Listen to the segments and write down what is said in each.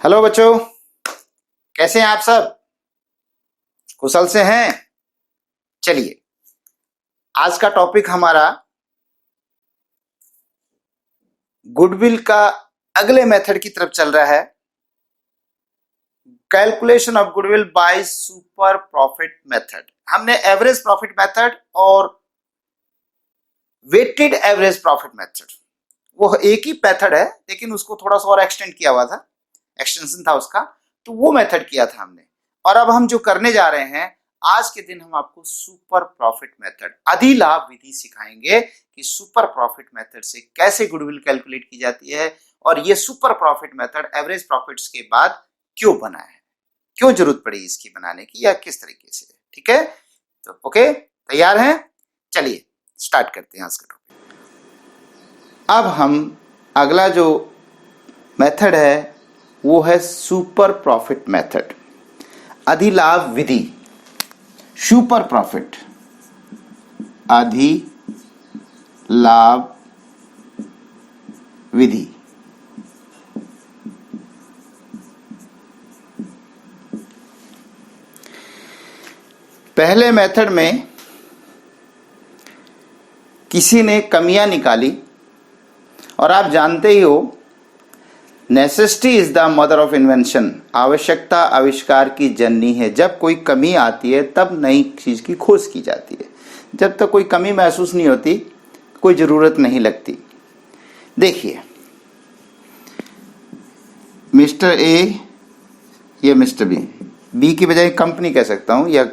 Hello बच्चों, कैसे हैं आप सब? कुशल से हैं? चलिए, आज का टॉपिक हमारा गुडविल का अगले मेथड की तरफ चल रहा है। Calculation of goodwill by super profit method. हमने एवरेज प्रॉफिट मेथड और वेटेड एवरेज प्रॉफिट मेथड, वो एक ही मेथड है लेकिन उसको थोड़ा सा और एक्सटेंड किया हुआ था, एक्सटेंशन था उसका, तो वो मेथड किया था हमने। और अब हम जो करने जा रहे हैं, आज के दिन हम आपको सुपर प्रॉफिट मेथड, अधिलाभ विधि सिखाएंगे कि सुपर प्रॉफिट मेथड से कैसे गुडविल कैलकुलेट की जाती है और ये super profit method average profits के बाद क्यों बना है, क्यों जरूरत पड़ी इसकी बनाने की, या किस तरीके से। ठीक है, तो ओके, तैयार हैं? चलिए स्टार्ट करते हैं आज का टॉपिक। अब हम अगला जो मेथड है वो है सुपर प्रॉफिट मेथड, अधिलाभ विधि। सुपर प्रॉफिट, अधिलाभ विधि। पहले मेथड में किसी ने कमियां निकाली, और आप जानते ही हो necessity is the mother of invention. आवश्यकता आविष्कार की जननी है। जब कोई कमी आती है तब नई चीज की खोज की जाती है। जब तक कोई कमी महसूस नहीं होती, कोई जरूरत नहीं लगती। देखिए, मिस्टर ए, ये मिस्टर बी, बी की बजाय कंपनी कह सकता हूं या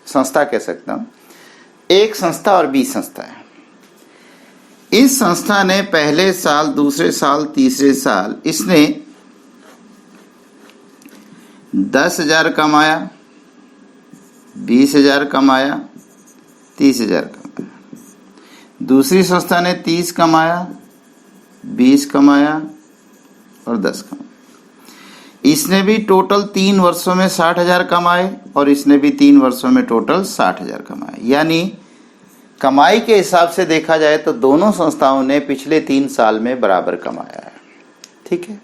संस्था कह सकता हूं। एक संस्था और बी संस्था है। इस संस्था ने पहले साल, दूसरे साल, तीसरे साल इसने 10,000 कमाया, 20,000 कमाया, 30,000 कमाया। दूसरी संस्था ने 30 कमाया, 20 कमाया और 10 कमाया। इसने भी टोटल 3 वर्षों में 60,000 कमाए और इसने भी 3 वर्षों में टोटल 60,000 कमाए। यानी कमाई के हिसाब से देखा जाए तो दोनों संस्थाओं ने पिछले 3 साल में बराबर कमाया है। ठीक है,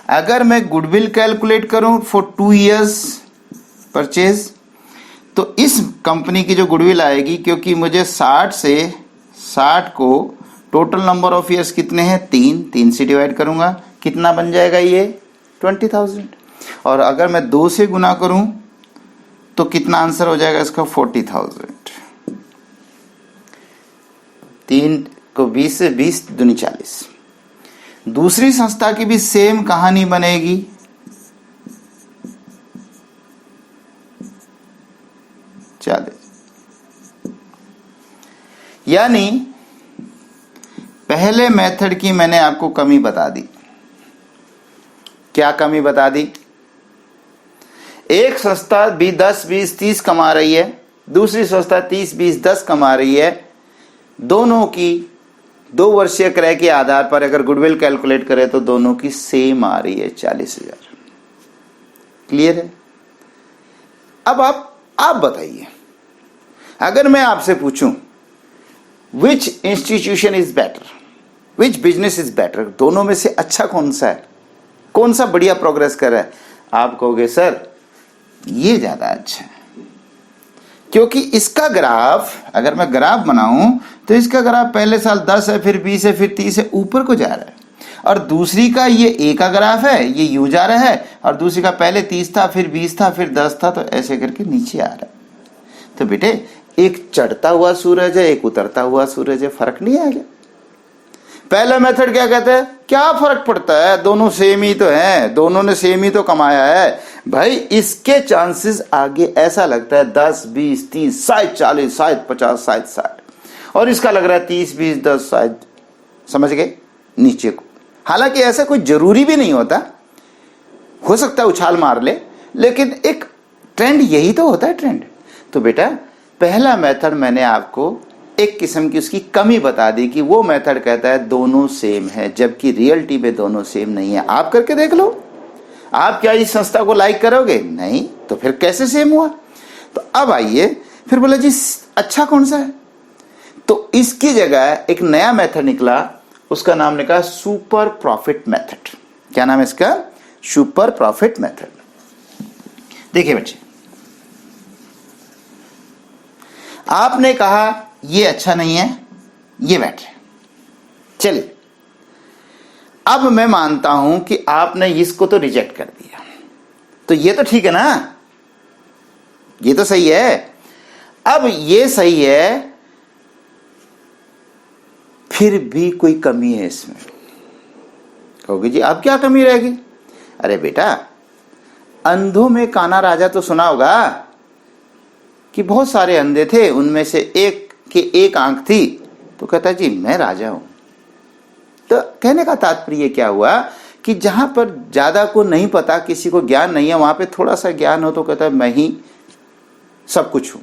अगर मैं गुडविल कैलकुलेट करूं फॉर 2 इयर्स परचेज, तो इस कंपनी की जो गुडविल आएगी, क्योंकि मुझे 60 से 60 को टोटल नंबर ऑफ इयर्स कितने हैं, 3 से डिवाइड करूंगा, कितना बन जाएगा ये 20,000। और अगर मैं 2 से गुना करूं तो कितना आंसर हो जाएगा इसका, 40,000। 3 को 20 से 20 दूनी 40। दूसरी संस्था की भी सेम कहानी बनेगी। यानी पहले मेथड की मैंने आपको कमी बता दी। क्या कमी बता दी? एक संस्था भी 10, 20, 30 कमा रही है, दूसरी संस्था 30, 20, 10 कमा रही है। दोनों की 2 वर्षीय क्रय के आधार पर अगर गुडविल कैलकुलेट करें तो दोनों की सेम आ रही है, 40,000। क्लियर है? अब आप बताइए, अगर मैं आपसे पूछूं विच institution is better, which business is better, दोनों में से अच्छा कौन सा है, कौन सा बढ़िया प्रोग्रेस कर रहा है, आप कहोगे सर ये ज्यादा अच्छा है, क्योंकि इसका ग्राफ, अगर मैं ग्राफ बनाऊं तो इसका ग्राफ पहले साल 10 है, फिर 20 है, फिर 30 है, ऊपर को जा रहा है। और दूसरी का ये ए का ग्राफ है, ये यू जा रहा है, और दूसरी का पहले 30 था, फिर 20 था, फिर 10 था, तो ऐसे करके नीचे आ रहा है। तो बेटे, एक चढ़ता हुआ सूरज है, एक उतरता हुआ सूरज है, फर्क नहीं आ गया? पहला मेथड क्या कहता है, क्या फर्क पड़ता है, दोनों सेम ही तो हैं, दोनों ने सेम ही तो कमाया है। भाई इसके चांसेस आगे ऐसा लगता है 10, 20, 30, शायद 40, शायद 50, शायद 60, और इसका लग रहा है 30, 20, 10 शायद, समझ गए, नीचे को। हालांकि ऐसा कोई जरूरी भी नहीं होता, हो सकता है उछाल मार ले, लेकिन एक ट्रेंड यही तो होता है, ट्रेंड। तो बेटा पहला मेथड मैंने आपको एक किस्म की उसकी कमी बता दी कि वो मेथड कहता है दोनों सेम है, जबकि रियलिटी में दोनों सेम नहीं है। आप करके देख लो, आप क्या इस संस्था को लाइक करोगे? नहीं, तो फिर कैसे सेम हुआ? तो अब आइए, फिर बोला जी अच्छा कौन सा है, तो इसकी जगह एक नया मेथड निकला, उसका नाम निकला सुपर प्रॉफिट मेथड। क्या नाम है इसका? Super profit method. देखिए बच्चे, आपने कहा ये अच्छा नहीं है, ये बेटर है। चलिए, अब मैं मानता हूं कि आपने इसको तो रिजेक्ट कर दिया, तो ये तो ठीक है ना, ये तो सही है। अब ये सही है, फिर भी कोई कमी है इसमें। कहोगे जी अब क्या कमी रहेगी? अरे बेटा, अंधों में काना राजा तो सुना होगा कि बहुत सारे अंधे थे, उनमें से एक की एक आंख थी, तो कहता जी मैं राजा हूं। तो कहने का तात्पर्य क्या हुआ कि जहां पर ज्यादा को नहीं पता, किसी को ज्ञान नहीं है, वहां पे थोड़ा सा ज्ञान हो तो कहता है मैं ही सब कुछ हूं।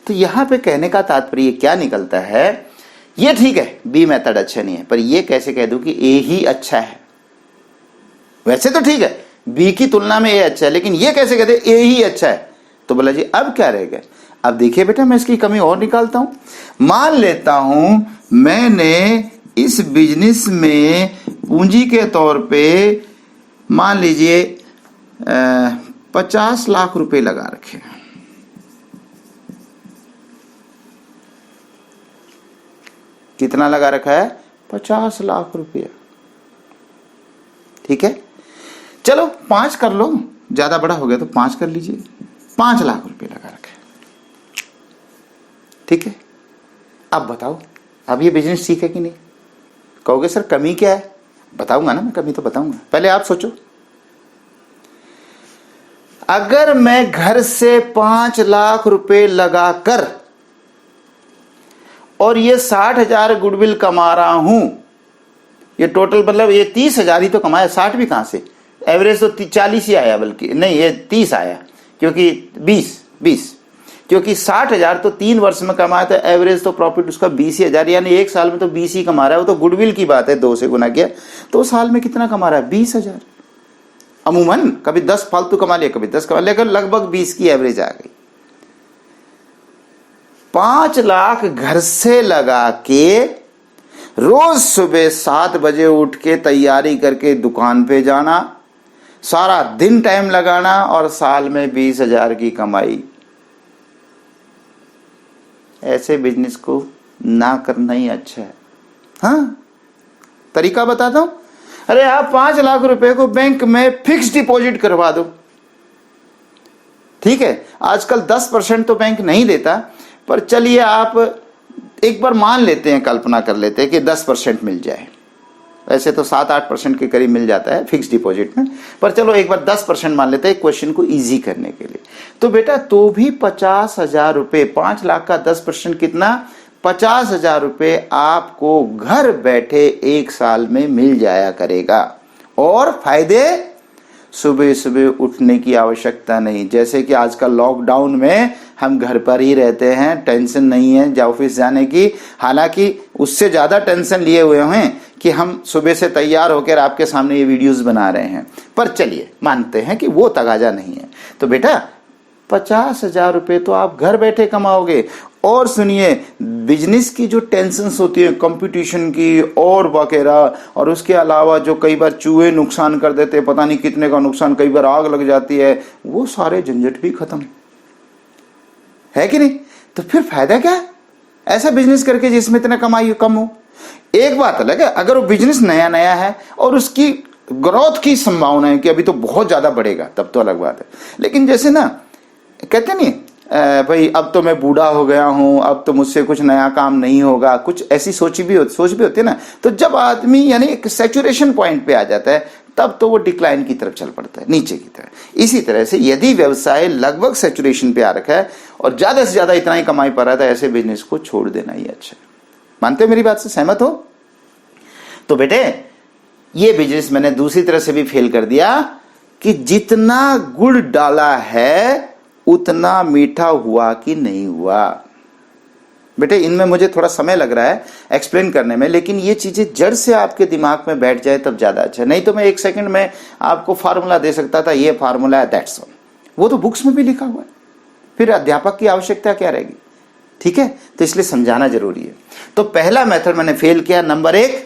तो यहां पे कहने का तात्पर्य क्या निकलता है, ये ठीक है बी मेथड अच्छा नहीं है, पर ये कैसे कह दूं कि ए ही अच्छा है? वैसे तो ठीक है, बी की तुलना में ए अच्छा है, लेकिन ये कैसे कहते ए ही अच्छा है? तो बोला जी अब क्या रहेगा? अब देखिए बेटा, मैं इसकी कमी और निकालता हूं। मान लेता हूं मैंने इस बिजनेस में पूंजी के तौर पे मान लीजिए 50 लाख रुपए लगा रखे। कितना लगा रखा है? 50 लाख रुपया। ठीक है, चलो 5 कर लो, ज्यादा बड़ा हो गया तो 5 कर लीजिए। 5 लाख रुपए लगा रखे। ठीक है, अब बताओ, अब ये बिजनेस ठीक है कि नहीं? कहोगे सर कमी क्या है? बताऊंगा ना, मैं कमी तो बताऊंगा, पहले आप सोचो। अगर मैं घर से 5 लाख रुपए लगाकर और ये 60,000 गुडविल कमा रहा हूं, ये टोटल मतलब ये 30,000 ही तो कमाया, 60 भी कहां से? एवरेज तो 40 ही आया, बल्कि नहीं ये 30 आया, क्योंकि 20 क्योंकि 60,000 तो 3 वर्ष में कमाया था, एवरेज तो प्रॉफिट उसका 20,000, यानी एक साल में तो 20 ही कमा रहा है। वो तो गुडविल की बात है, 2 से गुना किया तो साल में कितना कमा रहा है? 20,000। अमूमन कभी 10 फालतू कमा लिया, कभी 10 कमा लिया, लेकिन लगभग 20 की एवरेज आ गई। 5 लाख घर से लगा के रोज सुबह 7 बजे उठ के तैयारी करके दुकान पे जाना, सारा दिन टाइम लगाना और साल में 20,000 की कमाई। ऐसे बिजनेस को ना करना ही अच्छा है। हाँ, तरीका बताता हूं। अरे आप 5 लाख रुपए को बैंक में फिक्स डिपॉजिट करवा दो। ठीक है, आजकल 10% तो बैंक नहीं देता, पर चलिए आप एक बार मान लेते हैं, कल्पना कर लेते हैं कि 10% मिल जाए। वैसे तो 7-8% के करीब मिल जाता है फिक्स डिपॉजिट में, पर चलो एक बार 10% मान लेते हैं क्वेश्चन को इजी करने के लिए। तो बेटा तो भी 50,000 रुपए, 5 लाख का 10% कितना? 50,000 रुपए आपको घर बैठे 1 साल में मिल जाया करेगा। और फायदे, सुबह सुबह उठने की आवश्यकता नहीं। जैसे कि आजकल लॉकडाउन में हम घर पर ही रहते हैं, टेंशन नहीं है ऑफिस जाने की, हालांकि उससे ज्यादा टेंशन लिए हुए हैं कि हम सुबह से तैयार होकर आपके सामने ये वीडियोस बना रहे हैं। पर चलिए मानते हैं कि वो तगाजा नहीं है, तो बेटा 50,000 रुपए तो आप घर बैठे कमाओगे। और सुनिए, बिजनेस की जो टेंशन्स होती है कंपटीशन की और वगैरह, और उसके अलावा जो कई बार चूहे नुकसान कर देते हैं, पता नहीं कितने का नुकसान, कई बार आग लग जाती है, वो सारे झंझट भी खत्म है कि नहीं? तो फिर फायदा क्या है ऐसा बिजनेस करके जिसमें इतना कमाई कम हो? एक बात अलग है, अगर वो बिजनेस नया नया है और उसकी ग्रोथ की संभावना है कि अभी तो बहुत ज्यादा बढ़ेगा, तब तो अलग बात है। लेकिन जैसे ना कहते नहीं भाई अब तो मैं बूढ़ा हो गया हूं, अब तो मुझसे कुछ नया काम नहीं होगा, कुछ ऐसी सोच भी होती है ना, तो जब आदमी यानी एक सैचुरेशन पॉइंट पे आ जाता है, तब तो वो डिक्लाइन की तरफ चल पड़ता है, नीचे की तरफ। इसी तरह से यदि व्यवसाय लगभग सैचुरेशन पे आ रखा है और ज्यादा से ज्यादा इतना ही कमाई पा रहा था, ऐसे बिजनेस को छोड़ देना ही अच्छा है। मानते हो मेरी बात से, सहमत हो? तो बेटे ये बिजनेस मैंने दूसरी तरह से भी फेल कर दिया कि जितना गुड़ डाला है उतना मीठा हुआ कि नहीं हुआ। बेटे इनमें मुझे थोड़ा समय लग रहा है एक्सप्लेन करने में, लेकिन ये चीजें जड़ से आपके दिमाग में बैठ जाए तब ज्यादा अच्छा। नहीं तो मैं 1 सेकंड में आपको फार्मूला दे सकता था, ये फार्मूला है, दैट्स ऑल। वो तो बुक्स में भी लिखा हुआ है, फिर अध्यापक की आवश्यकता क्या रहेगी? ठीक है, तो इसलिए समझाना जरूरी है। तो पहला मेथड मैंने फेल किया। नंबर 1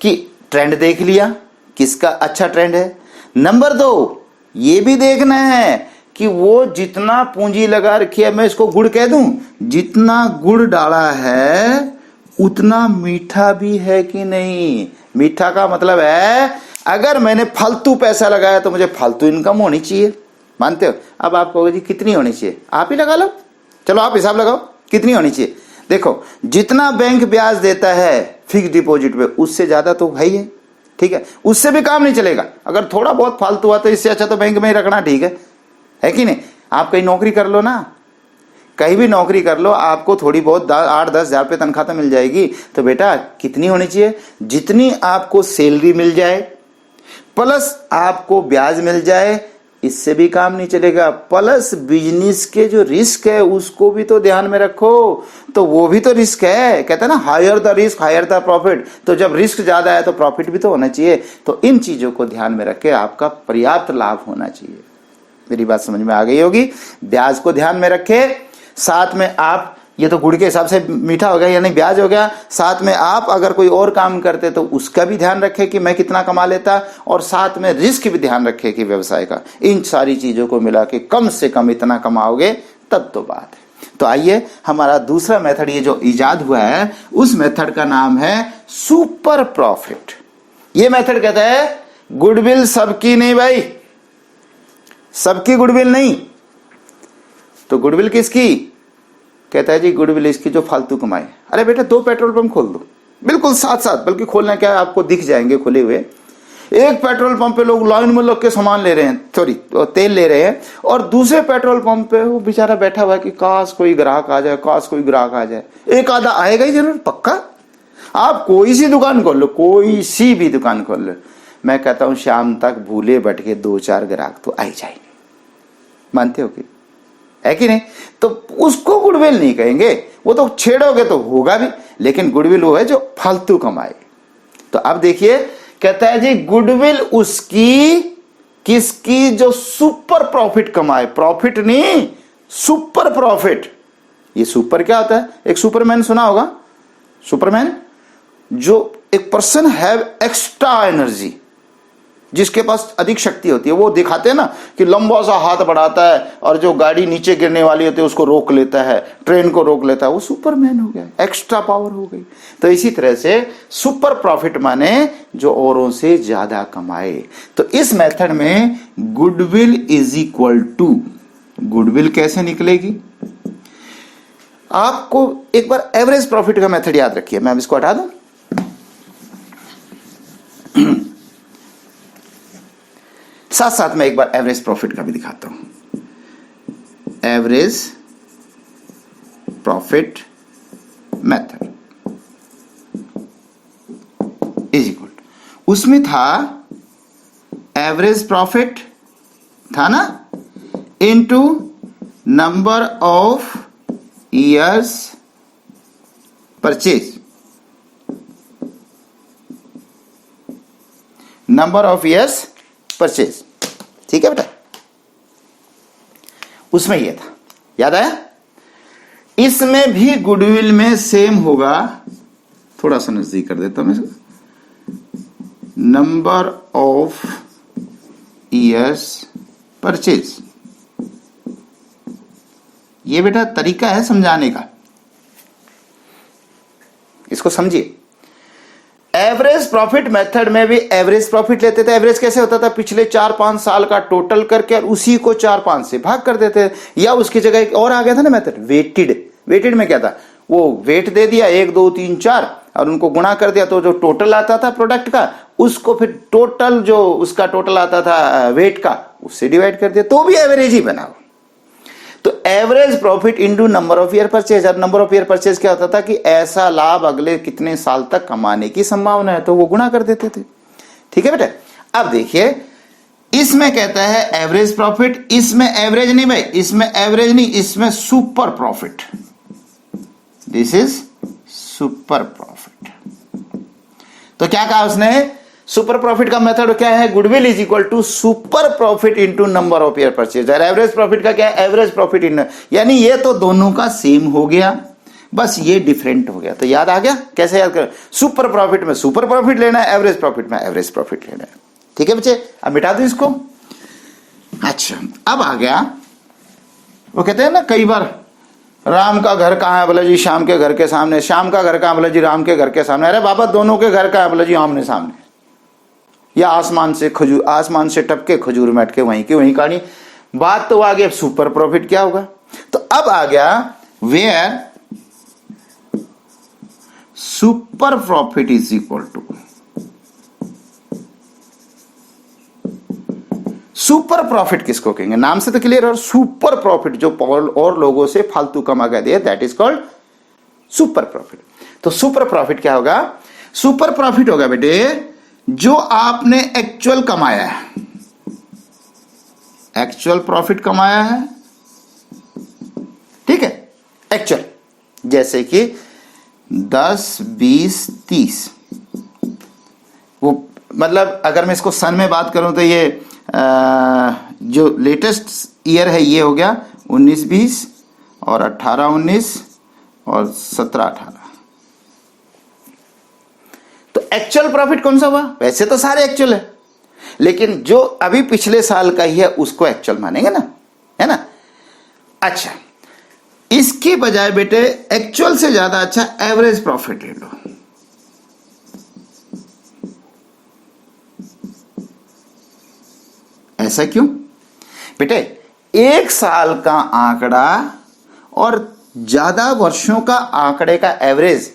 कि ट्रेंड देख लिया, किसका अच्छा ट्रेंड है। नंबर 2, ये भी देखना है कि वो जितना पूंजी लगा रखी है, मैं इसको गुड़ कह दूं, जितना गुड़ डाला है उतना मीठा भी है कि नहीं। मीठा का मतलब है अगर मैंने फालतू पैसा लगाया तो मुझे फालतू इनकम होनी चाहिए, मानते हो? अब आप कहोगे जी कितनी होनी चाहिए, आप ही लगा लो, चलो आप हिसाब लगाओ कितनी होनी चाहिए। देखो, जितना बैंक ब्याज देता है फिक्स डिपॉजिट पे, उससे ज्यादा तो है ही है, ठीक है? उससे भी काम नहीं चलेगा। अगर थोड़ा बहुत फालतू हुआ तो इससे अच्छा तो बैंक में ही रखना ठीक है कि नहीं? आप कहीं नौकरी कर लो ना, कहीं भी नौकरी कर लो, आपको थोड़ी बहुत 8-10 हजार रुपये तनख्वाह तो मिल जाएगी। तो बेटा कितनी होनी चाहिए? जितनी आपको सैलरी मिल जाए प्लस आपको ब्याज मिल जाए, इससे भी काम नहीं चलेगा। प्लस बिजनेस के जो रिस्क है उसको भी तो ध्यान में रखो, तो वो भी तो रिस्क है। कहते हैं ना, higher the risk higher the profit. तो जब रिस्क ज्यादा है तो प्रॉफिट भी तो होना चाहिए। तो इन चीजों को ध्यान में रख के आपका पर्याप्त लाभ होना चाहिए। मेरी बात समझ में आ गई होगी। ब्याज को ध्यान में रखे, साथ में आप, ये तो गुड़ के हिसाब से मीठा हो गया यानी ब्याज हो गया, साथ में आप अगर कोई और काम करते तो उसका भी ध्यान रखे कि मैं कितना कमा लेता, और साथ में रिस्क भी ध्यान रखे कि व्यवसाय का। इन सारी चीजों को मिला के कम से कम इतना कमाओगे तब तो बात है। तो आइए, हमारा दूसरा मेथड ये जो इजाद हुआ है उस मेथड का नाम है सुपर प्रॉफिट। ये मेथड कहता है गुडविल सबकी नहीं भाई, सबकी गुडविल नहीं। तो गुडविल किसकी? कहता है जी गुडविल इसकी जो फालतू कमाए। अरे बेटा 2 पेट्रोल पंप खोल दो, बिल्कुल साथ साथ, बल्कि खोलना क्या है आपको दिख जाएंगे खुले हुए। एक पेट्रोल पंप पे लोग लाइन में लग के सामान ले रहे हैं, सॉरी तेल ले रहे हैं, और दूसरे पेट्रोल पंप पे वो बेचारा बैठा हुआ है कि काश कोई ग्राहक आ जाए, काश कोई ग्राहक आ जाए। एक आधा आएगा ही जरूर, पक्का। आप कोई सी दुकान खोल लो, कोई सी भी दुकान खोल लो, मैं कहता हूं शाम तक भूले भटके 2-4 ग्राहक तो आ ही जाएंगे। मानते हो कि है कि नहीं? तो उसको गुडविल नहीं कहेंगे, वो तो छेड़ोगे तो होगा भी, लेकिन गुडविल वो है जो फालतू कमाए। तो अब देखिए, कहता है जी गुडविल उसकी, किसकी? जो सुपर प्रॉफिट कमाए। प्रॉफिट नहीं, सुपर प्रॉफिट। ये सुपर क्या होता है? एक सुपरमैन सुना होगा, सुपरमैन, जो एक पर्सन हैव एक्स्ट्रा एनर्जी, जिसके पास अधिक शक्ति होती है। वो दिखाते हैं ना कि लंबा सा हाथ बढ़ाता है और जो गाड़ी नीचे गिरने वाली होती है उसको रोक लेता है, ट्रेन को रोक लेता है, वो सुपरमैन हो गया, एक्स्ट्रा पावर हो गई। तो इसी तरह से सुपर प्रॉफिट माने जो औरों से ज्यादा कमाए। तो इस मेथड में goodwill is equal to, goodwill कैसे निकलेगी? आपको एक बार एवरेज प्रॉफिट का मेथड याद रखिए, मैं अब इसको हटा दूं। साथ साथ में एक बार एवरेज प्रॉफिट का भी दिखाता हूं। Average profit method is equal, उसमें था एवरेज प्रॉफिट था ना, into number of years purchase, number of years purchase, ठीक है बेटा? उसमें यह था, याद आया? इसमें भी गुडविल में सेम होगा, थोड़ा सा नजदीक कर देता हूं मैं, नंबर ऑफ ईयर्स परचेज। ये बेटा तरीका है समझाने का, इसको समझिए। एवरेज प्रॉफिट मेथड में भी एवरेज प्रॉफिट लेते थे। एवरेज कैसे होता था? पिछले 4-5 साल का टोटल करके और उसी को 4-5 से भाग कर देते थे। या उसकी जगह एक और आ गया था ना मेथड, वेटेड। वेटेड में क्या था? वो वेट दे दिया 1, 2, 3, 4 और उनको गुणा कर दिया, तो जो टोटल आता था प्रोडक्ट का उसको फिर टोटल जो उसका टोटल आता था वेट का उससे डिवाइड कर दिया, तो भी एवरेज ही बना। तो average profit into number of year purchase. और नंबर ऑफ ईयर परचेज क्या होता था कि ऐसा लाभ अगले कितने साल तक कमाने की संभावना है, तो वो गुणा कर देते थे। ठीक है बेटा? अब देखिए, इसमें कहता है एवरेज प्रॉफिट, इसमें एवरेज नहीं भाई, इसमें एवरेज नहीं, इसमें super profit. This is super profit. तो क्या कहा उसने? सुपर प्रॉफिट का मेथड क्या है? Goodwill is equal to super profit into number of year purchase. और एवरेज प्रॉफिट का क्या है? एवरेज प्रॉफिट इन, यानी ये तो दोनों का सेम हो गया, बस ये डिफरेंट हो गया। तो याद आ गया? कैसे याद करें? सुपर प्रॉफिट में सुपर प्रॉफिट लेना है, एवरेज प्रॉफिट में एवरेज प्रॉफिट लेना है। ठीक है बच्चे, अब मिटा दो इसको। अच्छा, अब आ गया, वो कहते हैं ना कई बार, राम का घर कहाँ है, बोला जी श्याम के घर के सामने, श्याम का घर कहाँ, बोला जी राम के घर के सामने। अरे बाबा दोनों के घर कहाँ है, बोला जी आमने सामने, या आसमान से टपके खजूर में अटके, वहीं की वहीं कहानी। बात तो आ गई, सुपर प्रॉफिट क्या होगा। तो अब आ गया where super profit is equal to, super profit किसको कहेंगे, नाम से तो क्लियर है, सुपर प्रॉफिट जो और लोगों से फालतू कमा कर दिया, that is called super profit. तो सुपर प्रॉफिट क्या होगा, सुपर प्रॉफिट होगा बेटे जो आपने एक्चुअल कमाया है, एक्चुअल प्रॉफिट कमाया है, ठीक है, एक्चुअल, जैसे कि 10, 20, 30, वो मतलब अगर मैं इसको सन में बात करूं तो ये जो लेटेस्ट ईयर है ये हो गया 19, 20 और 18, 19 और 17, 18। तो एक्चुअल प्रॉफिट कौन सा हुआ, वैसे तो सारे एक्चुअल है, लेकिन जो अभी पिछले साल का ही है उसको एक्चुअल मानेंगे ना, है ना। अच्छा, इसके बजाय बेटे एक्चुअल से ज्यादा अच्छा एवरेज प्रॉफिट ले लो। ऐसा क्यों बेटे, एक साल का आंकड़ा और ज्यादा वर्षों का आंकड़े का एवरेज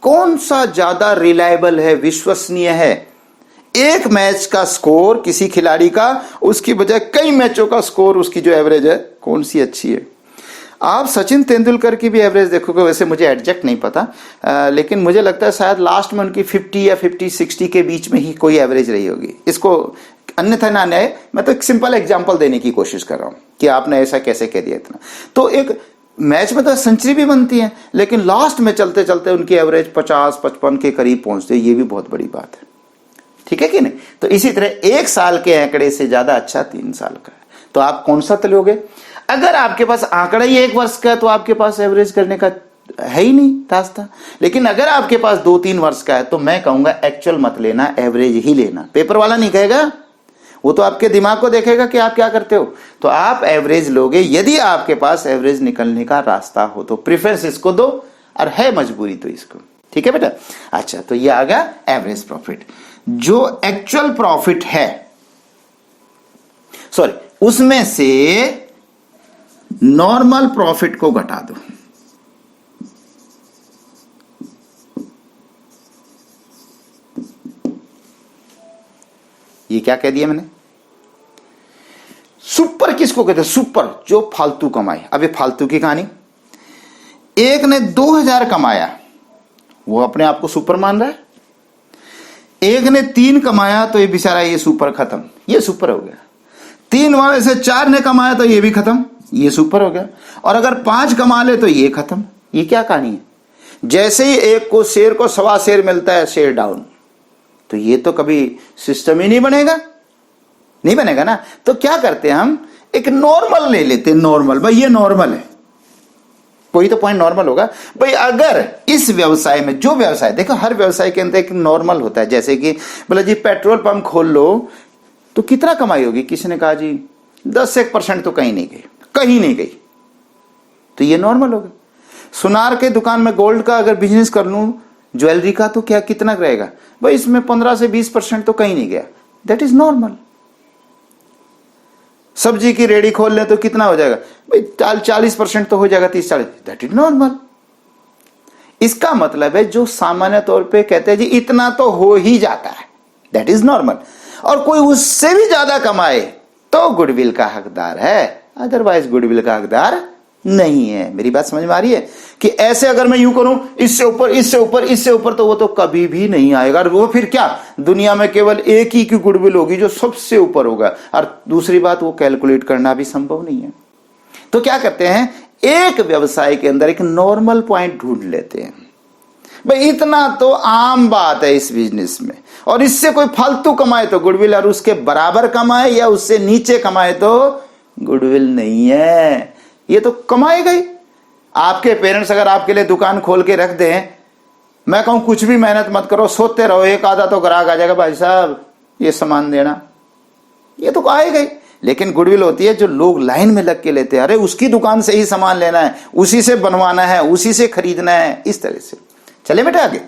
कौन सा ज्यादा रिलायबल है, विश्वसनीय है। एक मैच का स्कोर किसी खिलाड़ी का, उसकी बजाय कई मैचों का स्कोर, उसकी जो एवरेज है कौन सी अच्छी है। आप सचिन तेंदुलकर की भी एवरेज देखोगे, वैसे मुझे एग्जैक्ट नहीं पता, लेकिन मुझे लगता है शायद लास्ट में उनकी 50 या 50-60 के बीच में ही कोई एवरेज रही होगी। इसको अन्यथा ना आए, मैं तो एक सिंपल एग्जांपल देने की कोशिश कर रहा हूं कि आपने ऐसा कैसे कह दिया इतना। तो एक मैच में तो सेंचुरी भी बनती है, लेकिन लास्ट में चलते चलते उनकी एवरेज 50-55 के करीब पहुंचते, ये भी बहुत बड़ी बात है, ठीक है कि नहीं। तो इसी तरह एक साल के आंकड़े से ज्यादा अच्छा 3 साल का है। तो आप कौन सा तलोगे, अगर आपके पास आंकड़ा ही 1 वर्ष का है तो आपके पास एवरेज करने का है ही नहीं रास्ता। लेकिन अगर आपके पास 2-3 वर्ष का है तो मैं कहूंगा एक्चुअल मत लेना, एवरेज ही लेना। पेपर वाला नहीं कहेगा, वो तो आपके दिमाग को देखेगा कि आप क्या करते हो, तो आप एवरेज लोगे यदि आपके पास एवरेज निकलने का रास्ता हो तो। प्रेफरेंस इसको दो, और है मजबूरी तो इसको, ठीक है बेटा। अच्छा, तो ये आ गया एवरेज प्रॉफिट। जो एक्चुअल प्रॉफिट है, सॉरी, उसमें से नॉर्मल प्रॉफिट को घटा दो। ये क्या कह दिया मैंने, सुपर किसको कहते हैं, सुपर जो फालतू कमाए। अब ये फालतू की कहानी, एक ने 2000 कमाया, वो अपने आप को सुपर मान रहा है। एक ने 3 कमाया तो ये बेचारा ये सुपर खत्म, ये सुपर हो गया। 3 वाले से 4 ने कमाया तो ये भी खत्म, ये सुपर हो गया। और अगर 5 कमा ले तो ये खत्म। ये क्या कहानी है, जैसे ही एक को शेर को 1.25 शेर मिलता है, शेर डाउन, तो ये तो कभी सिस्टम ही नहीं बनेगा, नहीं बनेगा ना। तो क्या करते हैं हम, एक नॉर्मल ले लेते हैं, नॉर्मल, भाई ये नॉर्मल है, कोई तो पॉइंट नॉर्मल होगा भाई। अगर इस व्यवसाय में, जो व्यवसाय, देखो हर व्यवसाय के अंदर एक नॉर्मल होता है। जैसे कि बोला जी पेट्रोल पंप खोल लो तो कितना कमाई होगी, किसी ने कहा जी 10-1% तो कहीं नहीं गई, कहीं नहीं गई, तो ये नॉर्मल होगा। सुनार के दुकान में गोल्ड का अगर बिजनेस कर लूं, ज्वेलरी का, तो क्या कितना रहेगा भाई, इसमें 15 से 20% तो कहीं नहीं गया, दैट इज नॉर्मल। सब्जी की रेडी खोल ले तो कितना हो जाएगा भाई, 40% तो हो जाएगा, 30-40, दैट इज नॉर्मल। इसका मतलब है जो सामान्य तौर पे कहते हैं जी इतना तो हो ही जाता है, दैट इज नॉर्मल। और कोई उससे भी ज्यादा कमाए तो गुडविल का हकदार है, अदरवाइज गुडविल का हकदार नहीं है। मेरी बात समझ में आ रही है कि ऐसे अगर मैं यूं करूं, इससे ऊपर, इससे ऊपर, इससे ऊपर, तो वो तो कभी भी नहीं आएगा। और वो फिर क्या, दुनिया में केवल एक ही की गुडविल होगी जो सबसे ऊपर होगा। और दूसरी बात, वो कैलकुलेट करना भी संभव नहीं है। तो क्या करते हैं, एक व्यवसाय के अंदर एक नॉर्मल पॉइंट ढूंढ लेते हैं, भाई इतना तो आम बात है इस बिजनेस में, और इससे कोई फालतू कमाए तो गुडविल, और उसके बराबर कमाए या उससे नीचे कमाए तो गुडविल नहीं है, ये तो कमाएगा ही। आपके पेरेंट्स अगर आपके लिए दुकान खोल के रख दें, मैं कहूं कुछ भी मेहनत मत करो, सोते रहो, एक आधा तो ग्राहक आ जाएगा, भाई साहब ये सामान देना, ये तो आएगा ही। लेकिन गुडविल होती है जो लोग लाइन में लग के लेते हैं, अरे उसकी दुकान से ही सामान लेना है, उसी से बनवाना है, उसी से खरीदना है, इस तरह से। चले बेटा आगे।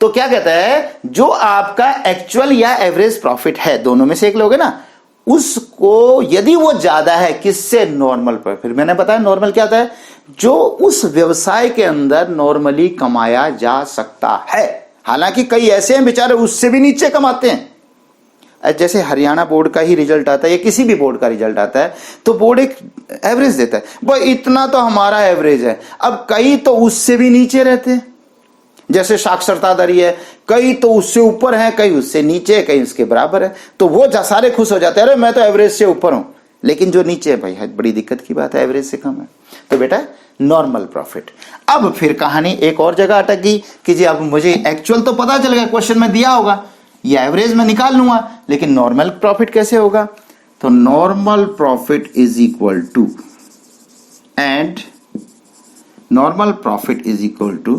तो क्या कहता है, जो आपका एक्चुअल या एवरेज प्रॉफिट है, दोनों में से एक लोगे ना, उसको यदि वो ज्यादा है किससे, नॉर्मल पर। फिर मैंने बताया नॉर्मल क्या होता है, जो उस व्यवसाय के अंदर नॉर्मली कमाया जा सकता है। हालांकि कई ऐसे हैं बेचारे उससे भी नीचे कमाते हैं। जैसे हरियाणा बोर्ड का ही रिजल्ट आता है या किसी भी बोर्ड का रिजल्ट आता है तो बोर्ड एक एवरेज देता है, भाई इतना तो हमारा एवरेज है। अब कई तो उससे भी नीचे रहते हैं, जैसे साक्षरता दर है, कई तो उससे ऊपर है, कई उससे नीचे, कई उसके बराबर है। तो वो सारे खुश हो जाते हैं, अरे मैं तो एवरेज से ऊपर हूं। लेकिन जो नीचे है भाई बड़ी दिक्कत की बात है, एवरेज से कम है। तो बेटा नॉर्मल प्रॉफिट। अब फिर कहानी एक और जगह अटक गई कि जी अब मुझे एक्चुअल तो पता चल गया, क्वेश्चन में दिया होगा, ये एवरेज में निकाल लूंगा, लेकिन नॉर्मल प्रॉफिट कैसे होगा। तो normal profit is equal to, and normal profit is equal to,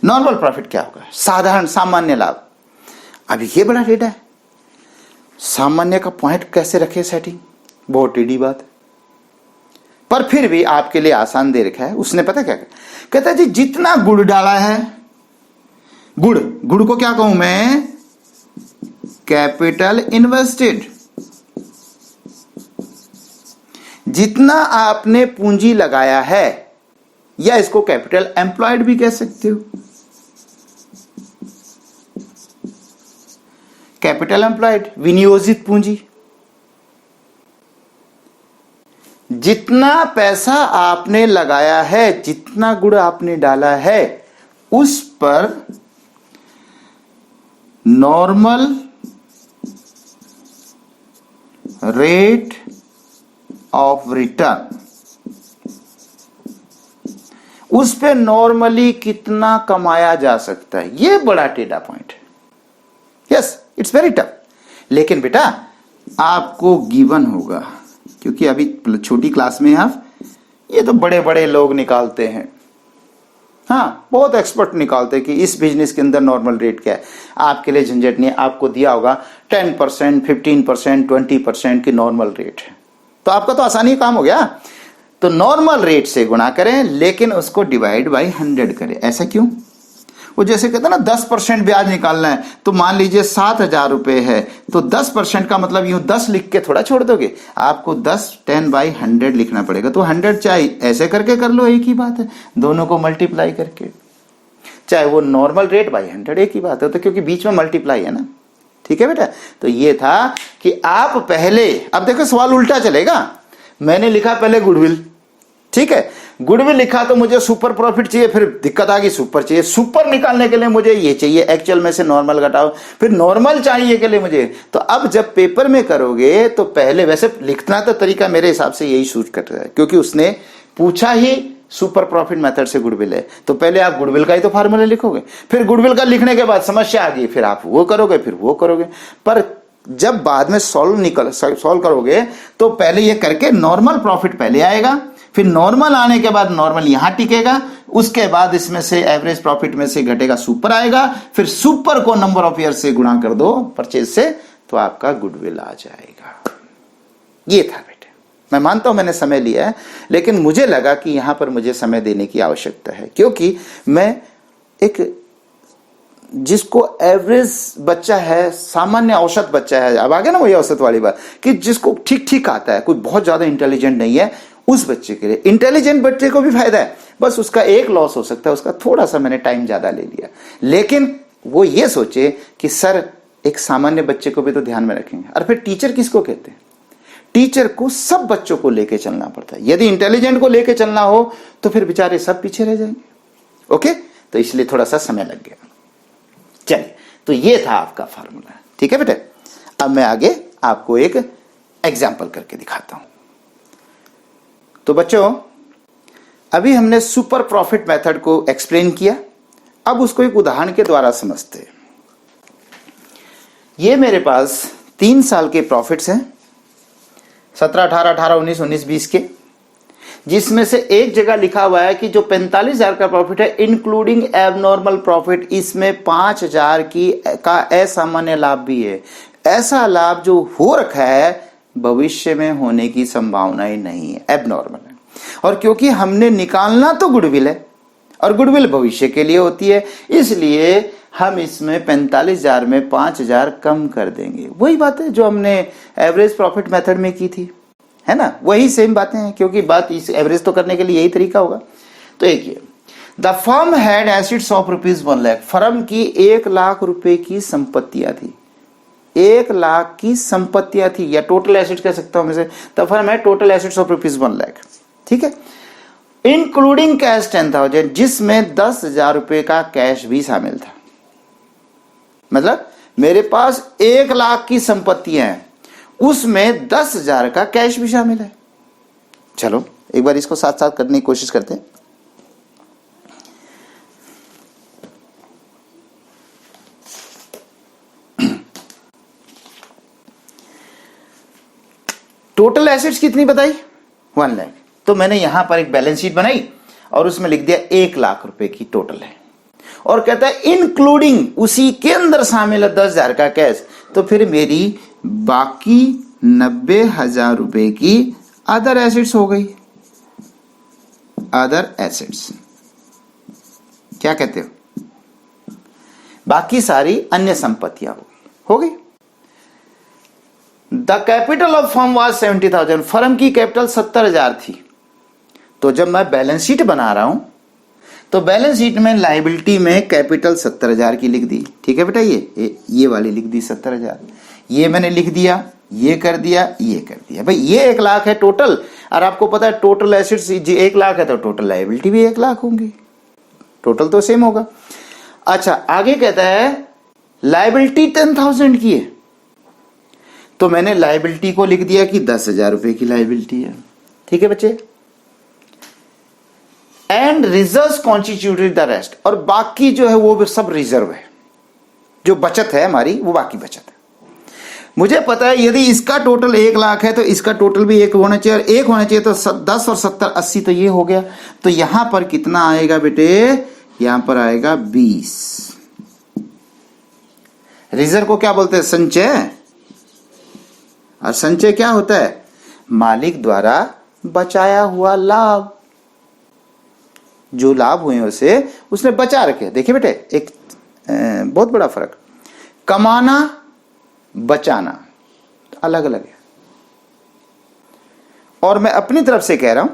normal profit क्या होगा, साधारण सामान्य लाभ। अब ये बड़ा डेटा है, सामान्य का पॉइंट कैसे रखे सेटिंग, बहुत टेढ़ी बात है, पर फिर भी आपके लिए आसान दे रखा है। उसने पता क्या कहता है जी, जितना गुड़ डाला है, गुड़ को क्या कहूं मैं, कैपिटल इन्वेस्टेड। जितना आपने पूंजी लगाया है, या इसको कैपिटल एम्प्लॉयड भी कह सकते हो। कैपिटल एम्प्लॉयड विनियोजित पूंजी। जितना पैसा आपने लगाया है, जितना गुड़ आपने डाला है, उस पर नॉर्मल रेट ऑफ रिटर्न, उस पे नॉर्मली कितना कमाया जा सकता है। ये बड़ा टेढ़ा पॉइंट है। Yes, it's very tough. लेकिन बेटा आपको गिवन होगा, क्योंकि अभी छोटी क्लास में आप, ये तो बड़े बड़े लोग निकालते हैं, हाँ बहुत एक्सपर्ट निकालते हैं कि इस बिजनेस के अंदर नॉर्मल रेट क्या है। आपके लिए झंझट नहीं है, आपको दिया होगा 10%, 15%, 20% की नॉर्मल रेट है, तो आपका तो आसानी काम हो गया। तो नॉर्मल रेट से गुणा करें, लेकिन उसको डिवाइड बाय 100 करें। ऐसा क्यों, वो जैसे कहते हैं ना 10% ब्याज निकालना है, तो मान लीजिए 7,000 रुपए है, तो 10% का मतलब यूं 10 लिख के थोड़ा छोड़ दोगे, आपको 10/100 लिखना पड़ेगा। तो 100 चाहे ऐसे करके कर लो, एक ही बात है, दोनों को मल्टीप्लाई करके, चाहे वो नॉर्मल रेट बाय 100 एक ही बात है, तो क्योंकि बीच में मल्टीप्लाई है ना। ठीक है बेटा, तो ये था कि आप पहले, अब देखो सवाल उल्टा चलेगा। मैंने लिखा पहले गुडविल, ठीक है, गुडविल लिखा तो मुझे सुपर प्रॉफिट चाहिए, फिर दिक्कत आ गई सुपर चाहिए, सुपर निकालने के लिए मुझे ये चाहिए, एक्चुअल में से नॉर्मल घटाओ, फिर नॉर्मल चाहिए के लिए मुझे। तो अब जब पेपर में करोगे तो पहले, वैसे लिखना तो तरीका मेरे हिसाब से यही सूट कर रहा है, क्योंकि उसने पूछा ही सुपर प्रॉफिट मेथड से गुडविल है, तो पहले आप गुडविल का ही तो फार्मूला लिखोगे, फिर गुडविल का लिखने के बाद समस्या आ गई, फिर आप वो करोगे, फिर वो करोगे। पर जब बाद में सॉल्व करोगे तो पहले ये करके नॉर्मल प्रॉफिट पहले आएगा, फिर नॉर्मल आने के बाद नॉर्मल यहां टिकेगा, उसके बाद इसमें से एवरेज प्रॉफिट में से घटेगा सुपर आएगा, फिर सुपर को नंबर ऑफ ईयर से गुणा कर दो परचेज से, तो आपका गुडविल आ जाएगा। ये था बेटे, मैं मानता हूं मैंने समय लिया है, लेकिन मुझे लगा कि यहां पर मुझे समय देने की आवश्यकता है, क्योंकि मैं एक जिसको एवरेज बच्चा है, सामान्य औसत बच्चा है, अब आगे ना वही औसत वाली बात, कि जिसको ठीक ठीक आता है, कोई बहुत ज्यादा इंटेलिजेंट नहीं है, उस बच्चे के लिए, इंटेलिजेंट बच्चे को भी फायदा है, बस उसका एक लॉस हो सकता है, उसका थोड़ा सा मैंने टाइम ज्यादा ले लिया। लेकिन वो ये सोचे कि सर एक सामान्य बच्चे को भी तो ध्यान में रखेंगे। और फिर टीचर किसको कहते हैं, टीचर को सब बच्चों को लेके चलना पड़ता है। यदि इंटेलिजेंट को लेके चलना हो तो फिर बेचारे सब पीछे रह जाएंगे। ओके, तो इसलिए थोड़ा सा समय लग गया। चलिए, तो ये था आपका फार्मूला, ठीक है बेटे। अब मैं आगे आपको एक एग्जाम्पल करके दिखाता हूं। तो बच्चों, अभी हमने सुपर प्रॉफिट मेथड को एक्सप्लेन किया, अब उसको एक उदाहरण के द्वारा समझते हैं। ये मेरे पास 3 साल के प्रॉफिट्स हैं, 17, 18, 19, 20 के। जिसमें से एक जगह लिखा हुआ है कि जो 45,000 का प्रॉफिट है इंक्लूडिंग एबनॉर्मल प्रॉफिट, इसमें 5,000 का असामान्य लाभ भी है। ऐसा लाभ जो हो रखा है भविष्य में होने की संभावना ही नहीं है, एबनॉर्मल है। और क्योंकि हमने निकालना तो गुडविल है और गुडविल भविष्य के लिए होती है, इसलिए हम इसमें 45,000 में 5,000 कम कर देंगे। वही बात है जो हमने एवरेज प्रॉफिट मेथड में की थी, है ना, वही सेम बातें हैं, क्योंकि बात इस एवरेज तो करने के लिए यही तरीका होगा। तो एक ये the firm had assets of ₹1,00,000, firm की 1,00,000 रुपए की संपत्तियां थी, 1,00,000 की संपत्तियां थी, या टोटल एसेट कह सकता हूं मैं से। द फर्म है टोटल एसेट्स ऑफ ₹1,00,000, ठीक है, इंक्लूडिंग कैश 10,000, जिसमें 10,000 रुपए का कैश भी शामिल था। मतलब मेरे पास 1,00,000 की संपत्तियां हैं, उसमें 10,000 का कैश भी शामिल है। चलो एक बार इसको साथ साथ करने की कोशिश करते हैं। टोटल एसेट्स कितनी बताई? 1,00,000। तो मैंने यहां पर एक बैलेंस शीट बनाई और उसमें लिख दिया 1,00,000 रुपए की टोटल है, और कहता है इंक्लूडिंग, उसी के अंदर शामिल है 10,000 का कैश। तो फिर मेरी बाकी 90,000 रुपए की अदर एसेट्स हो गई। अदर एसेट्स क्या कहते हो? बाकी सारी अन्य संपत्तियां हो गई। The capital of firm was 70,000, firm की कैपिटल 70,000 थी। तो जब मैं बैलेंस शीट बना रहा हूं तो बैलेंस शीट में लायबिलिटी में कैपिटल 70,000 की लिख दी, ठीक है बेटा, ये वाली लिख दी 70,000, ये मैंने लिख दिया, ये कर दिया, ये कर दिया। भाई ये 1,00,000 है टोटल, और आपको पता है टोटल एसेट्स 1,00,000 है तो टोटल लायबिलिटी भी 1,00,000 होंगी, टोटल तो सेम होगा। अच्छा आगे कहता है लायबिलिटी 10,000 की है, तो मैंने लायबिलिटी को लिख दिया कि 10,000 रुपए की लायबिलिटी है, ठीक है बच्चे। And reserves constituted the rest, और बाकी जो है वो सब रिजर्व है, जो बचत है हमारी वो बाकी बचत है। मुझे पता है यदि इसका टोटल 1,00,000 है तो इसका टोटल भी 1 होना चाहिए, और 1 होना चाहिए तो 10 और 70 80, तो ये हो गया। तो यहां पर कितना आएगा बेटे? यहां पर आएगा 20। रिजर्व को क्या बोलते हैं? संचय। और संचय क्या होता है? मालिक द्वारा बचाया हुआ लाभ, जो लाभ हुए उसे उसने बचा रखे। देखिए बेटे एक बहुत बड़ा फर्क, कमाना बचाना अलग अलग है। और मैं अपनी तरफ से कह रहा हूं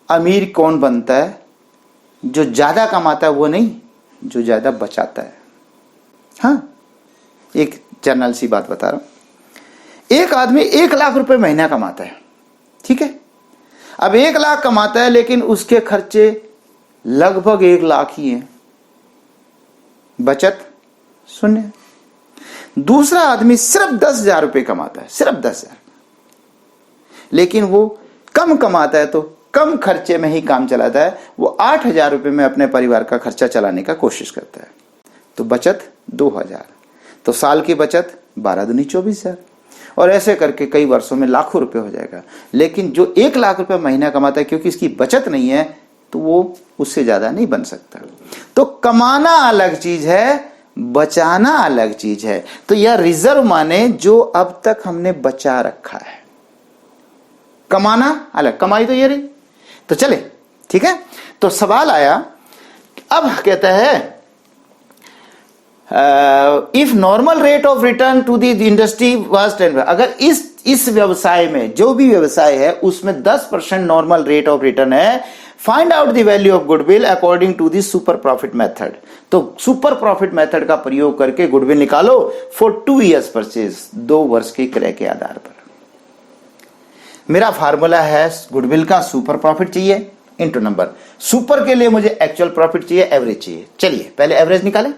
अमीर कौन बनता है? जो ज्यादा कमाता है वो नहीं, जो ज्यादा बचाता है। हाँ एक जनरल सी बात बता रहा हूं, एक आदमी 1,00,000 रुपए महीना कमाता है, ठीक है। अब 1,00,000 कमाता है लेकिन उसके खर्चे लगभग 1,00,000 ही है, बचत शून्य। दूसरा आदमी सिर्फ 10,000 रुपए कमाता है, सिर्फ 10,000, लेकिन वो कम कमाता है तो कम खर्चे में ही काम चलाता है। वो 8,000 रुपए में अपने परिवार का खर्चा चलाने का कोशिश करता है, तो बचत 2,000, तो साल की बचत 12 दूनी 24,000, और ऐसे करके कई वर्षों में लाखों रुपए हो जाएगा। लेकिन जो 1,00,000 रुपए महीना कमाता है, क्योंकि इसकी बचत नहीं है तो वो उससे ज्यादा नहीं बन सकता। तो कमाना अलग चीज है, बचाना अलग चीज है। तो यह रिजर्व माने जो अब तक हमने बचा रखा है, कमाना अलग, कमाई तो ये रही। तो चले ठीक है। तो सवाल आया, अब कहता है if normal rate of return to the industry was 10, अगर इस व्यवसाय में जो भी व्यवसाय है उसमें 10% नॉर्मल रेट ऑफ रिटर्न है, find out the value of goodwill according to the super profit method. तो सुपर प्रॉफिट मेथड का प्रयोग करके गुडविल निकालो फॉर 2 years परचेज, 2 वर्ष के क्रय के आधार पर। मेरा फार्मूला है गुडविल का सुपर प्रॉफिट चाहिए इंटू नंबर, सुपर के लिए मुझे एक्चुअल प्रॉफिट चाहिए, एवरेज चाहिए। चलिए पहले एवरेज निकालें,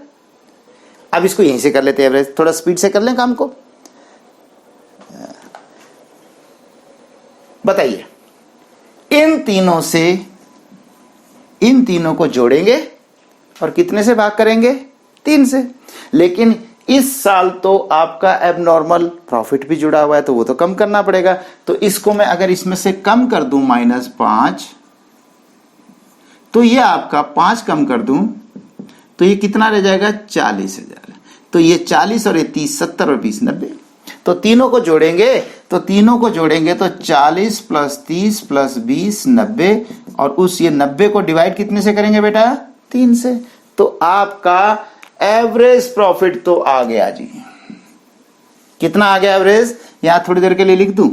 अब इसको यहीं से कर लेते हैं एवरेज, थोड़ा स्पीड से कर लें काम को। बताइए इन तीनों को जोड़ेंगे और कितने से भाग करेंगे? 3 से। लेकिन इस साल तो आपका एबनॉर्मल प्रॉफिट भी जुड़ा हुआ है, तो वो तो कम करना पड़ेगा। तो इसको मैं अगर इसमें से कम कर दूं -5, तो ये आपका 5 कम कर दूं तो ये कितना रह जाएगा 40,000। तो ये 40 और ये 30, 70 और 20, 90। तो तीनों को जोड़ेंगे तो 40 प्लस 30 प्लस 20, 90, और उस ये 90 को डिवाइड कितने से करेंगे बेटा 3 से। तो आपका एवरेज प्रॉफिट तो आ गया जी। कितना आ गया एवरेज? यहां थोड़ी देर के लिए लिख दूं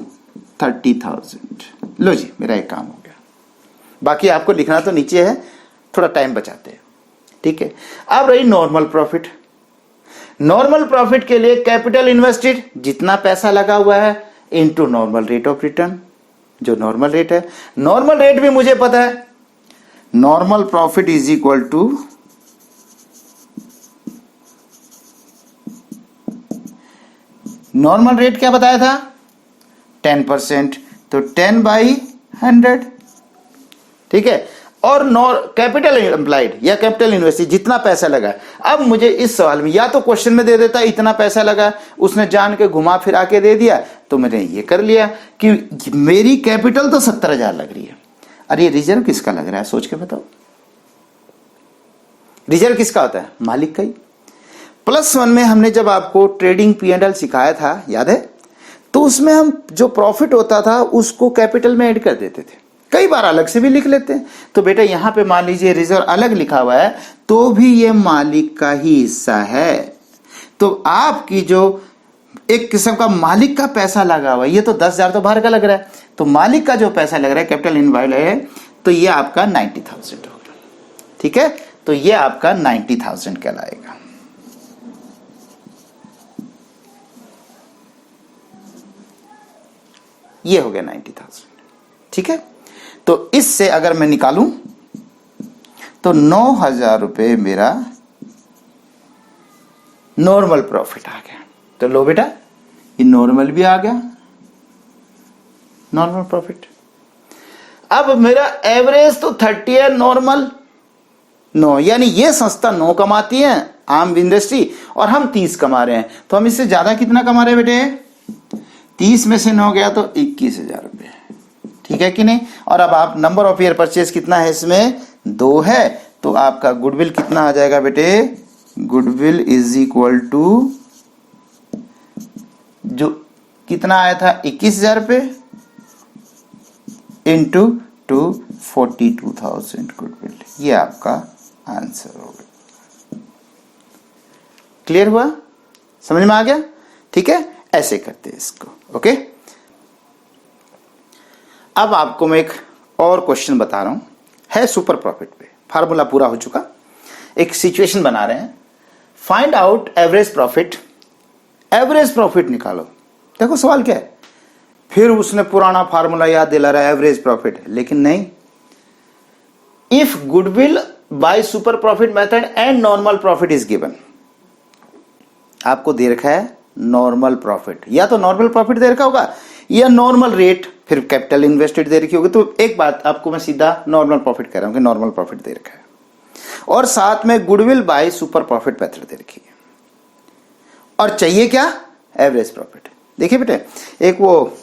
30,000। लो जी, मेरा एक काम हो गया। बाकी आपको लिखना तो नीचे है, थोड़ा टाइम बचाते हैं, ठीक है। अब रही नॉर्मल प्रॉफिट। नॉर्मल प्रॉफिट के लिए कैपिटल इन्वेस्टेड, जितना पैसा लगा हुआ है, into normal rate of return, जो नॉर्मल रेट है। नॉर्मल रेट भी मुझे पता है, normal profit is equal to normal rate क्या बताया था 10%, तो 10/100, ठीक है। और कैपिटल एम्प्लॉयड या कैपिटल इन्वेस्टेड, जितना पैसा लगा है। अब मुझे इस सवाल में या तो क्वेश्चन में दे देता इतना पैसा लगा, उसने जान के घुमा फिरा के दे दिया, तो मैंने ये कर लिया कि मेरी कैपिटल तो 70,000 लग रही है। अरे रिजर्व किसका लग रहा है, सोच के बताओ। रिजर्व किसका होता है? मालिक का ही। +1 में हमने जब आपको ट्रेडिंग P&L सिखाया था, याद है? तो उसमें हम जो प्रॉफिट होता था उसको कैपिटल में ऐड कर देते थे, कई बार अलग से भी लिख लेते हैं। तो बेटा यहां पे मान लीजिए रिजर्व अलग लिखा हुआ है, तो भी ये मालिक का ही हिस्सा है। तो आपकी जो एक किस्म का मालिक का पैसा लगा हुआ है, ये तो 10,000 तो बाहर का लग रहा है, तो मालिक का जो पैसा लग रहा है कैपिटल इन्वॉल्व है, तो ये आपका 90,000 होगा, ठीक है। तो ये आपका 90,000 कहलाएगा। ये हो गया 90,000, ठीक है। तो इससे अगर मैं निकालूं तो 9,000 रुपए मेरा नॉर्मल प्रॉफिट आ गया। तो लो बेटा, ये नॉर्मल भी आ गया, नॉर्मल प्रॉफिट। अब मेरा एवरेज तो 30 है, नॉर्मल 9, यानी ये संस्था 9 कमाती है आम इंडस्ट्री, और हम 30 कमा रहे हैं। तो हम इससे ज्यादा कितना कमा रहे हैं बेटे? 30 में से 9 गया तो 21,000 रुपए, ठीक है कि नहीं। और अब आप नंबर ऑफ ईयर परचेज कितना है इसमें? 2 है। तो आपका गुडविल कितना आ जाएगा बेटे? गुडविल इज इक्वल टू जो कितना आया था 21,000 रुपए इंटू 42,000 गुडविल। ये आपका आंसर होगा। क्लियर हुआ? समझ में आ गया? ठीक है, ऐसे करते हैं इसको। ओके, अब आपको मैं एक और क्वेश्चन बता रहा हूं, है सुपर प्रॉफिट पे। फार्मूला पूरा हो चुका, एक सिचुएशन बना रहे हैं। Find out average profit. Average profit निकालो। देखो सवाल क्या है, फिर उसने पुराना फार्मूला याद दिला रहा है एवरेज प्रॉफिट, लेकिन नहीं। If goodwill by super profit method and normal profit is given, आपको दे रखा है नॉर्मल प्रॉफिट, या तो नॉर्मल प्रॉफिट दे रखा होगा या नॉर्मल रेट, फिर कैपिटल इन्वेस्टेड दे रखी होगी। तो एक बात आपको मैं सीधा नॉर्मल प्रॉफिट कह रहा हूं कि नॉर्मल प्रॉफिट दे रखा है, और साथ में goodwill by super profit method दे रखी है, और चाहिए क्या? Average profit. देखिए बेटे, एक वो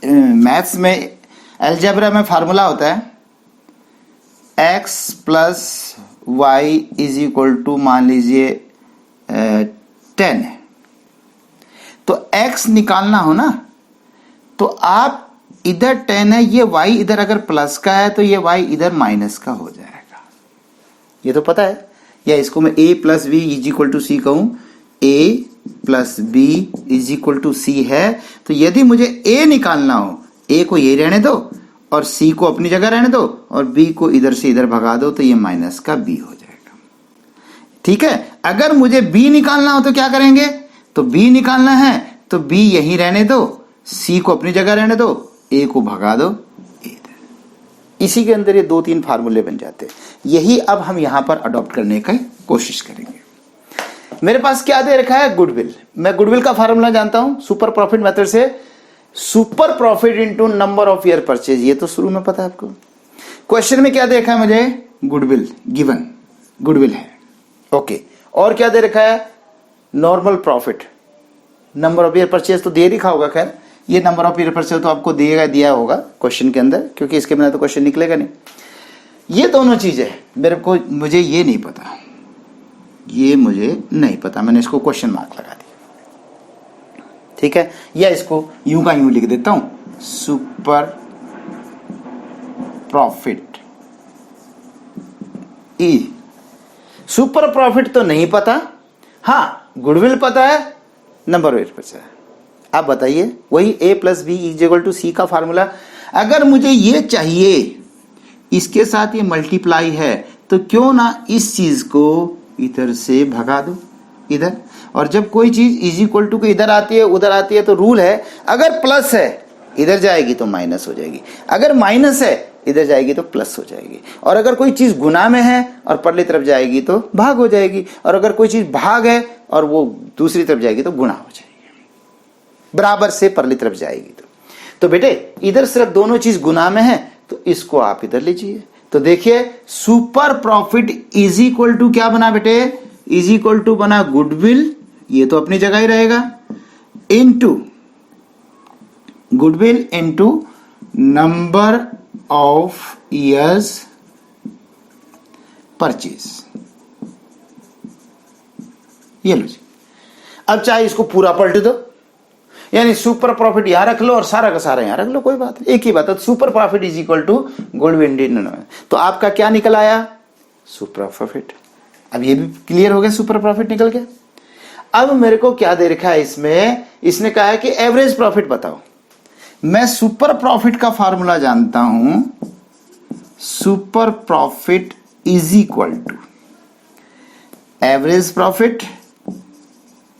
मैथ्स में अलजेब्रा में फार्मूला होता है x plus Y is equal to, मान लीजिए 10 है। तो x निकालना हो ना, तो आप इधर 10 है, ये y इधर अगर प्लस का है तो ये y इधर माइनस का हो जाएगा, ये तो पता है। या इसको मैं a plus B is equal to C कहूं, a plus B is equal to C है। तो यदि मुझे a निकालना हो, a को ये रहने दो और c को अपनी जगह रहने दो और b को इधर से इधर भगा दो, तो ये माइनस का b हो जाएगा, ठीक है। अगर मुझे b निकालना हो तो क्या करेंगे? तो b निकालना है तो b यहीं रहने दो, c को अपनी जगह रहने दो, a को भगा दो इधर। इसी के अंदर ये 2-3 फार्मूले बन जाते हैं। यही अब हम यहां पर अडॉप्ट करने की कोशिश करेंगे। मेरे पास क्या दे रखा है? गुडविल। मैं गुडविल का फार्मूला जानता हूं सुपर प्रॉफिट मेथड से, super profit into number of year purchase, ये तो शुरू में पता है आपको। क्वेश्चन में क्या देखा है मुझे? गुडविल गिवन, गुडविल है, ओके। और क्या दे रखा है, normal profit. Number of year purchase तो दे लिखा होगा, खैर ये नंबर ऑफ ईयर परचेज तो आपको दिया होगा क्वेश्चन के अंदर, क्योंकि इसके बिना तो क्वेश्चन निकलेगा नहीं। ये दोनों चीजें मुझे ये नहीं पता, ये मुझे नहीं पता, मैंने इसको क्वेश्चन मार्क लगा दिया, ठीक है। या इसको यूं का यूं लिख देता हूं, सुपर प्रॉफिट ई। सुपर प्रॉफिट तो नहीं पता, हाँ गुडविल पता है, नंबर ऑफ ईयर परचेज। आप बताइए, वही A + B = C का फार्मूला। अगर मुझे ये चाहिए, इसके साथ ये मल्टीप्लाई है, तो क्यों ना इस चीज को इधर से भगा दो इधर। और जब कोई चीज = के इधर आती है उधर आती है, तो रूल है अगर प्लस है इधर जाएगी तो माइनस हो जाएगी, अगर माइनस है इधर जाएगी तो प्लस हो जाएगी, और अगर कोई चीज गुना में है और परली तरफ जाएगी तो भाग हो जाएगी, और अगर कोई चीज भाग है और वो दूसरी तरफ जाएगी तो गुणा हो जाएगी, बराबर से परली तरफ जाएगी। तो बेटे इधर सिर्फ दोनों चीज गुना में है, तो इसको आप इधर लीजिए। तो देखिए सुपर प्रॉफिट = क्या बना बेटे, = बना गुडविल, ये तो अपनी जगह ही रहेगा, into goodwill into number of years purchase. ये लो जी। अब चाहे इसको पूरा पलट दो, यानी सुपर प्रॉफिट यहां रख लो और सारा का सारा यहां रख लो, कोई बात नहीं, एक ही बात है। सुपर प्रॉफिट = गुडविल, तो आपका क्या निकल आया, सुपर प्रॉफिट। अब ये भी क्लियर हो गया, सुपर प्रॉफिट निकल गया। अब मेरे को क्या दे रखा है इसमें, इसने कहा है कि एवरेज प्रॉफिट बताओ। मैं सुपर प्रॉफिट का फार्मूला जानता हूं, सुपर प्रॉफिट = एवरेज प्रॉफिट,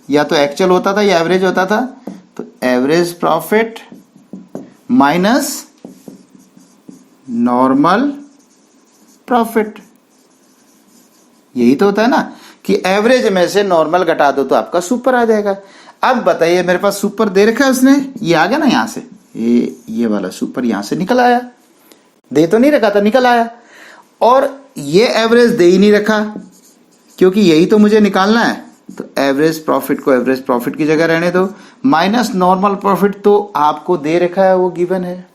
या तो एक्चुअल होता था या एवरेज होता था, तो average profit minus normal profit. यही तो होता है ना कि एवरेज में से नॉर्मल घटा दो तो आपका सुपर आ जाएगा। अब बताइए, मेरे पास सुपर दे रखा है उसने, ये आ गया ना यहां से, ये वाला सुपर यहां से निकल आया, दे तो नहीं रखा था, निकल आया। और ये एवरेज दे ही नहीं रखा, क्योंकि यही तो मुझे निकालना है, तो एवरेज प्रॉफिट को एवरेज प्रॉफिट की जगह रहने दो, माइनस नॉर्मल प्रॉफिट तो आपको दे रखा है, वो गिवन है।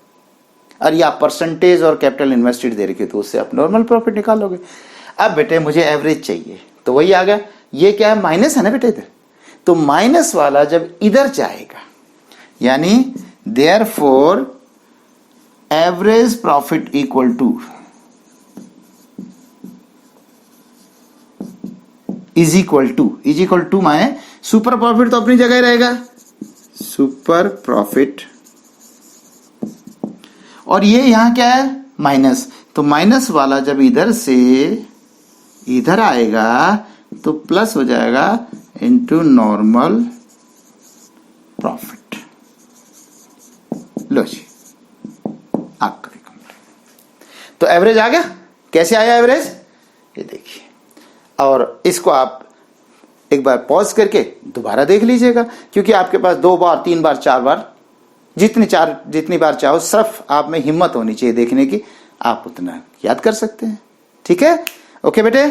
और या परसेंटेज और कैपिटल इन्वेस्टेड दे रखी, तो उससे आप नॉर्मल प्रॉफिट निकालोगे। अब बेटे मुझे एवरेज चाहिए, तो वही आ गया, ये क्या है, माइनस है ना बेटे इधर, तो माइनस वाला जब इधर जाएगा, यानी देयरफॉर एवरेज प्रॉफिट = माने सुपर प्रॉफिट तो अपनी जगह ही रहेगा, सुपर प्रॉफिट, और ये यहां क्या है, माइनस, तो माइनस वाला जब इधर से इधर आएगा तो प्लस हो जाएगा इनटू नॉर्मल प्रॉफिट। लो जी, आपका भी कंप्लीट। तो एवरेज आ गया, कैसे आया एवरेज, ये देखिए। और इसको आप एक बार पॉज करके दोबारा देख लीजिएगा, क्योंकि आपके पास 2 बार 3 बार 4 बार जितनी बार चाहो, सिर्फ आप में हिम्मत होनी चाहिए देखने की, आप उतना याद कर सकते हैं। ठीक है, ओके बेटे,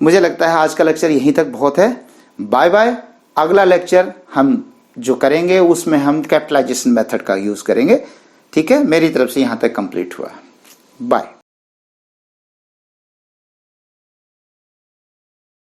मुझे लगता है आज का लेक्चर यहीं तक बहुत है। Bye bye. अगला लेक्चर हम जो करेंगे उसमें हम कैपिटलाइजेशन मेथड का यूज करेंगे। ठीक है, मेरी तरफ से यहां तक कंप्लीट हुआ। बाय।